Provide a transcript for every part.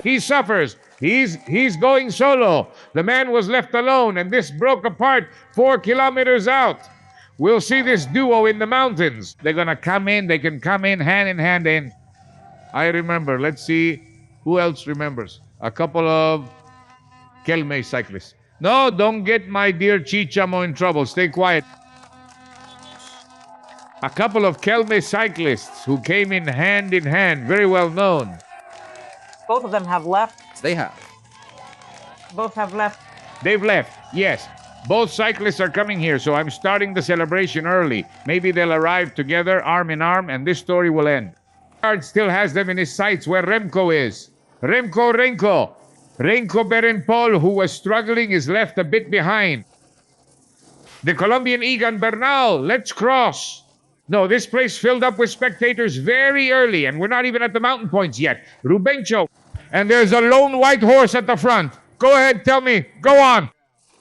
He suffers. He's going solo. The man was left alone, and this broke apart 4 kilometers out. We'll see this duo in the mountains. They're gonna come in. They can come in hand in. I remember. Let's see who else remembers. A couple of Kelme cyclists. No, don't get my dear Chichamo in trouble. Stay quiet. A couple of Kelme cyclists who came in hand, very well known. Both of them have left. They have. Both have left. They've left, yes. Both cyclists are coming here, so I'm starting the celebration early. Maybe they'll arrive together, arm in arm, and this story will end. Guard still has them in his sights where Remco is. Renko Berenpol, who was struggling, is left a bit behind. The Colombian Egan Bernal, let's cross. No, this place filled up with spectators very early, and we're not even at the mountain points yet. Rubencho. And there's a lone white horse at the front. Go ahead, tell me. Go on.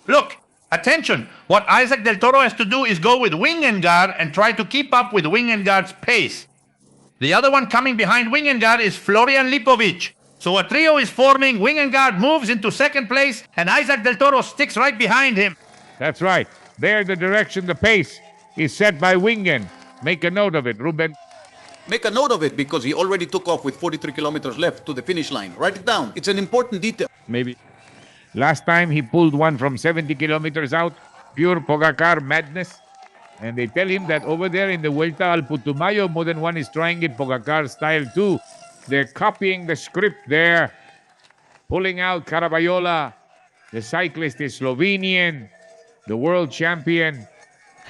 Look, attention. What Isaac Del Toro has to do is go with Wingegaard and try to keep up with Wingegaard's pace. The other one coming behind Wingegaard is Florian Lipovic. So a trio is forming. Wingegaard moves into second place, and Isaac Del Toro sticks right behind him. That's right. There, the direction, the pace is set by Wingen. Make a note of it, Ruben. Make a note of it because he already took off with 43 kilometers left to the finish line. Write it down. It's an important detail. Maybe. Last time he pulled one from 70 kilometers out. Pure Pogacar madness. And they tell him that over there in the Vuelta al Putumayo, more than one is trying it Pogacar style too. They're copying the script there. Pulling out Caraballola. The cyclist is Slovenian. The world champion.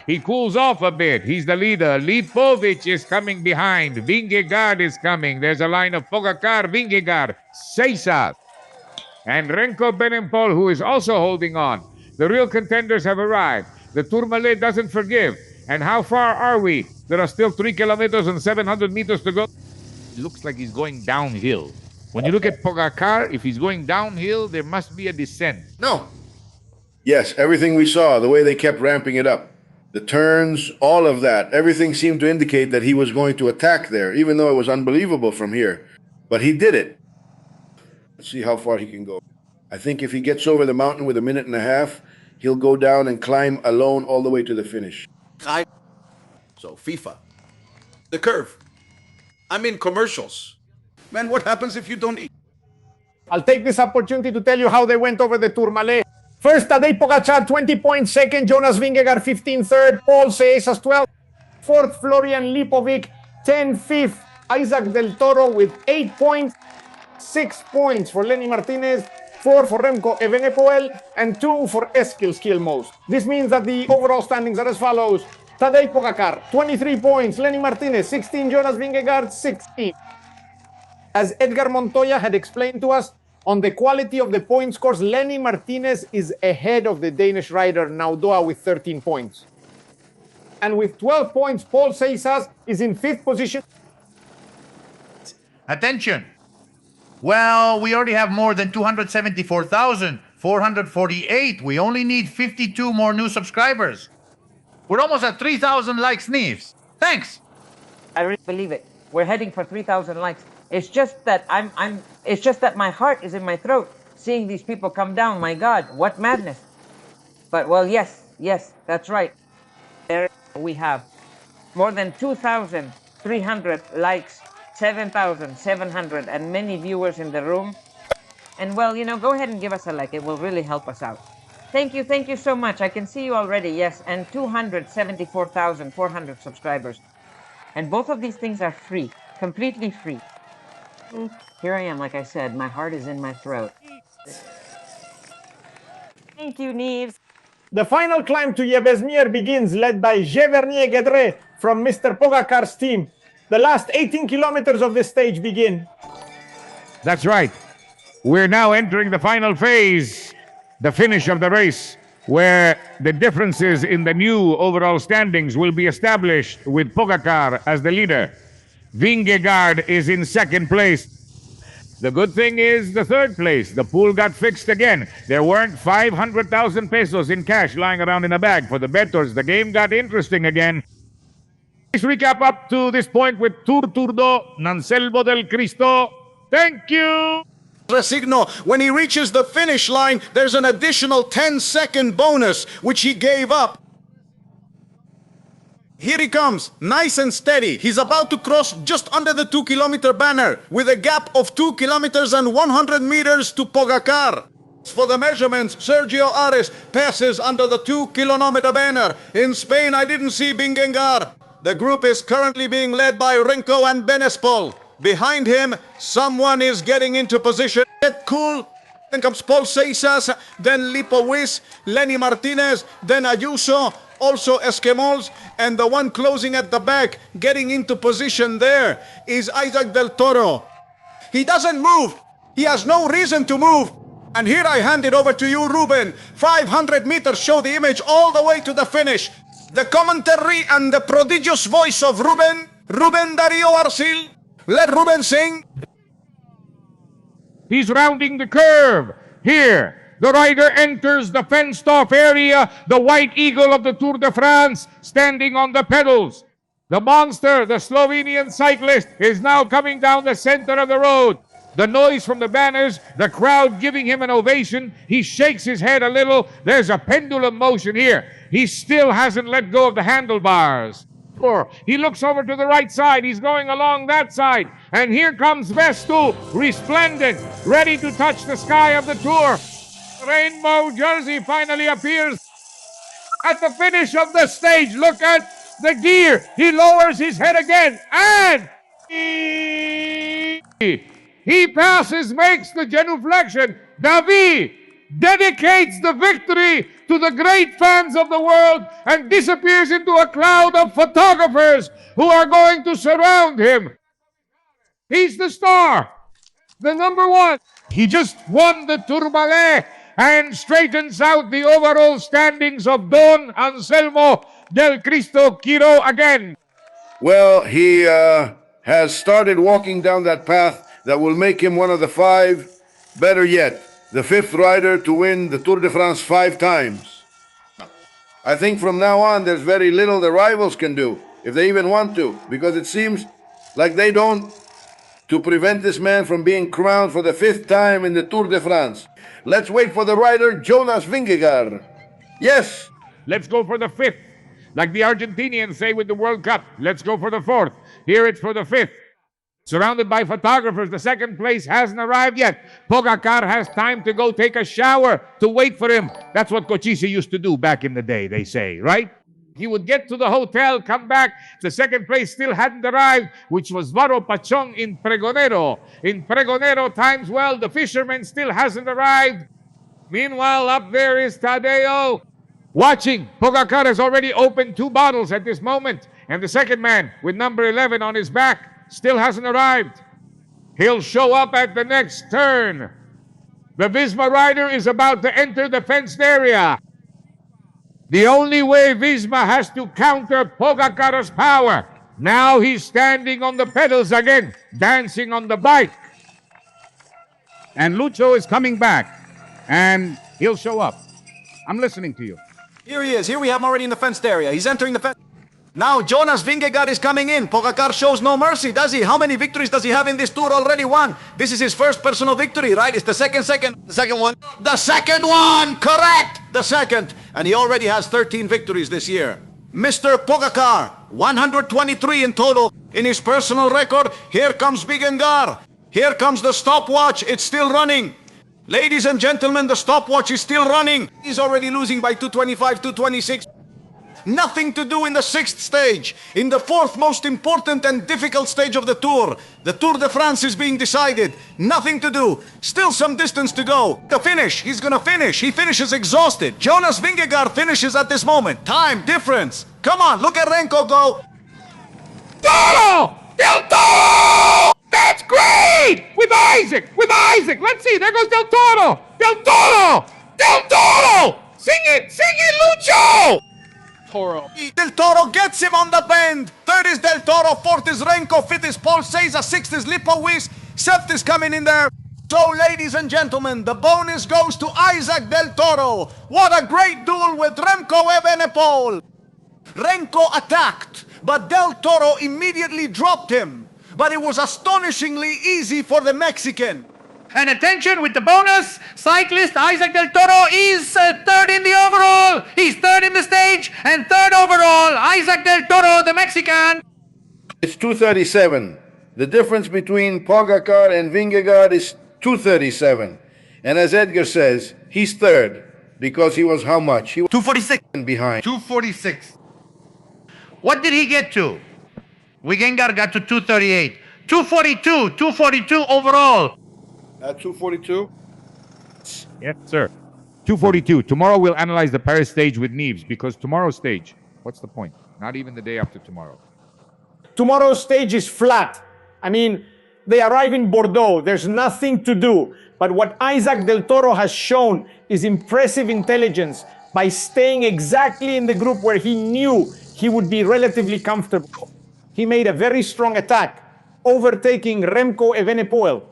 He cools off a bit. He's the leader. Lipovic is coming behind. Vingegaard is coming. There's a line of Pogacar, Vingegaard, Seisa, and Renko Berenpol, who is also holding on. The real contenders have arrived. The Tourmalet doesn't forgive. And how far are we? There are still 3 kilometers and 700 meters to go. It looks like he's going downhill. When you look at Pogacar, if he's going downhill, there must be a descent. No. Yes, everything we saw, the way they kept ramping it up. The turns, all of that, everything seemed to indicate that he was going to attack there, even though it was unbelievable from here. But he did it. Let's see how far he can go. I think if he gets over the mountain with a minute and a half, he'll go down and climb alone all the way to the finish. So, FIFA. The curve. I'm in commercials. Man, what happens if you don't eat? I'll take this opportunity to tell you how they went over the Tourmalet. First, Tadej Pogacar, 20 points. Second, Jonas Vingegaard, 15. Third, Paul Seisas, 12. Fourth, Florian Lipovic, 10. Fifth, Isaac Del Toro with 8 points. 6 points for Lenny Martinez. 4 for Remco Evenepoel. And 2 for Eskil Skilmos. This means that the overall standings are as follows. Tadej Pogacar, 23 points. Lenny Martinez, 16. Jonas Vingegaard, 16. As Edgar Montoya had explained to us, on the quality of the point scores, Lenny Martinez is ahead of the Danish rider Naudoa with 13 points. And with 12 points, Paul Seisas is in 5th position. Attention. Well, we already have more than 274,448. We only need 52 more new subscribers. We're almost at 3,000 likes, Neves. Thanks. I really believe it. We're heading for 3,000 likes. It's just that it's just that my heart is in my throat seeing these people come down. My God, what madness. But well, yes, that's right. There we have more than 2,300 likes, 7,700 and many viewers in the room. And well, go ahead and give us a like. It will really help us out. Thank you so much. I can see you already, yes. And 274,400 subscribers. And both of these things are free, completely free. Here I am, like I said, my heart is in my throat. Thank you, Neves. The final climb to Yebesmier begins, led by Yebesmier Gedre from Mr. Pogacar's team. The last 18 kilometers of the stage begin. That's right. We're now entering the final phase, the finish of the race, where the differences in the new overall standings will be established with Pogacar as the leader. Vingegaard is in 2nd place. The good thing is the 3rd place. The pool got fixed again. There weren't 500,000 pesos in cash lying around in a bag for the bettors. The game got interesting again. Let's recap up to this point with Tour Turdo, Nanselmo del Cristo. Thank you! Resigno, when he reaches the finish line, there's an additional 10-second bonus, which he gave up. Here he comes, nice and steady. He's about to cross just under the 2-kilometer banner with a gap of 2 kilometers and 100 meters to Pogacar. For the measurements, Sergio Ares passes under the 2-kilometer banner. In Spain, I didn't see Vingegaard. The group is currently being led by Renko and Benespol. Behind him, someone is getting into position. Get cool. Then comes Paul Seisas, then Lipowis, Lenny Martinez, then Ayuso, also Esquimals, and the one closing at the back, getting into position there, is Isaac Del Toro. He doesn't move. He has no reason to move. And here I hand it over to you, Ruben. 500 meters show the image all the way to the finish. The commentary and the prodigious voice of Ruben Dario Arcil. Let Ruben sing. He's rounding the curve. Here, the rider enters the fenced-off area, the white eagle of the Tour de France, standing on the pedals. The monster, the Slovenian cyclist, is now coming down the center of the road. The noise from the banners, the crowd giving him an ovation. He shakes his head a little. There's a pendulum motion here. He still hasn't let go of the handlebars. He looks over to the right side. He's going along that side. And here comes Vestu, resplendent, ready to touch the sky of the Tour. Rainbow jersey finally appears at the finish of the stage. Look at the gear. He lowers his head again. And he passes, makes the genuflection. David dedicates the victory to the great fans of the world and disappears into a cloud of photographers who are going to surround him. He's the star, the number one. He just won the Tourmalet and straightens out the overall standings of Don Anselmo del Cristo Quiro again. Well, he has started walking down that path that will make him one of the 5, better yet, the 5th rider to win the Tour de France 5 times. I think from now on, there's very little the rivals can do, if they even want to, because it seems like they don't, to prevent this man from being crowned for the 5th time in the Tour de France. Let's wait for the rider, Jonas Vingegaard. Yes. Let's go for the 5th. Like the Argentinians say with the World Cup, let's go for the 4th. Here it's for the 5th. Surrounded by photographers, the 2nd place hasn't arrived yet. Pogacar has time to go take a shower to wait for him. That's what Cochise used to do back in the day, they say, right? He would get to the hotel, come back. The 2nd place still hadn't arrived, which was Varo Pachong in Pregonero. In Pregonero times, well, the fisherman still hasn't arrived. Meanwhile, up there is Tadeo. Watching, Pogacar has already opened 2 bottles at this moment. And the 2nd man, with number 11 on his back, still hasn't arrived. He'll show up at the next turn. The Visma rider is about to enter the fenced area. The only way Visma has to counter Pogacar's power. Now he's standing on the pedals again, dancing on the bike. And Lucho is coming back, and he'll show up. I'm listening to you. Here he is. Here we have him already in the fenced area. He's entering the fence. Now Jonas Vingegaard is coming in. Pogacar shows no mercy, does he? How many victories does he have in this tour? Already won. This is his first personal victory, right? It's the second one. The second one, correct. The second. And he already has 13 victories this year. Mr. Pogacar, 123 in total in his personal record. Here comes Vingegaard. Here comes the stopwatch. It's still running. Ladies and gentlemen, the stopwatch is still running. He's already losing by 225, 226. Nothing to do in the 6th stage, in the 4th most important and difficult stage of the Tour. The Tour de France is being decided. Nothing to do. Still some distance to go. The finish. He's gonna finish. He finishes exhausted. Jonas Vingegaard finishes at this moment. Time difference. Come on, look at Renko go. Toro! Del Toro! That's great! With Isaac! Let's see, there goes Del Toro! Del Toro! Sing it, Lucho! Toro. Del Toro gets him on the bend. 3rd is Del Toro, 4th is Renko, 5th is Paul Seiza, 6th is Lipowis, 7th is coming in there. So, ladies and gentlemen, the bonus goes to Isaac Del Toro. What a great duel with Remco Evenepoel. Renko attacked, but Del Toro immediately dropped him. But it was astonishingly easy for the Mexican. And attention with the bonus, cyclist Isaac Del Toro is third in the overall. He's third in the stage and third overall. Isaac Del Toro, the Mexican. It's 237. The difference between Pogacar and Vingegaard is 237. And as Edgar says, he's third because he was how much? He was 246. behind. 246. What did he get to? Vingegaard got to 238. 242 overall. At 242? Yes, sir. 242. Tomorrow we'll analyze the Paris stage with Neves because tomorrow's stage, what's the point? Not even the day after tomorrow. Tomorrow's stage is flat. I mean, they arrive in Bordeaux. There's nothing to do. But what Isaac Del Toro has shown is impressive intelligence by staying exactly in the group where he knew he would be relatively comfortable. He made a very strong attack, overtaking Remco Evenepoel.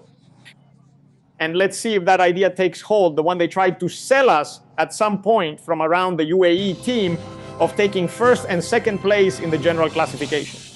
And let's see if that idea takes hold, the one they tried to sell us at some point from around the UAE team of taking first and second place in the general classification.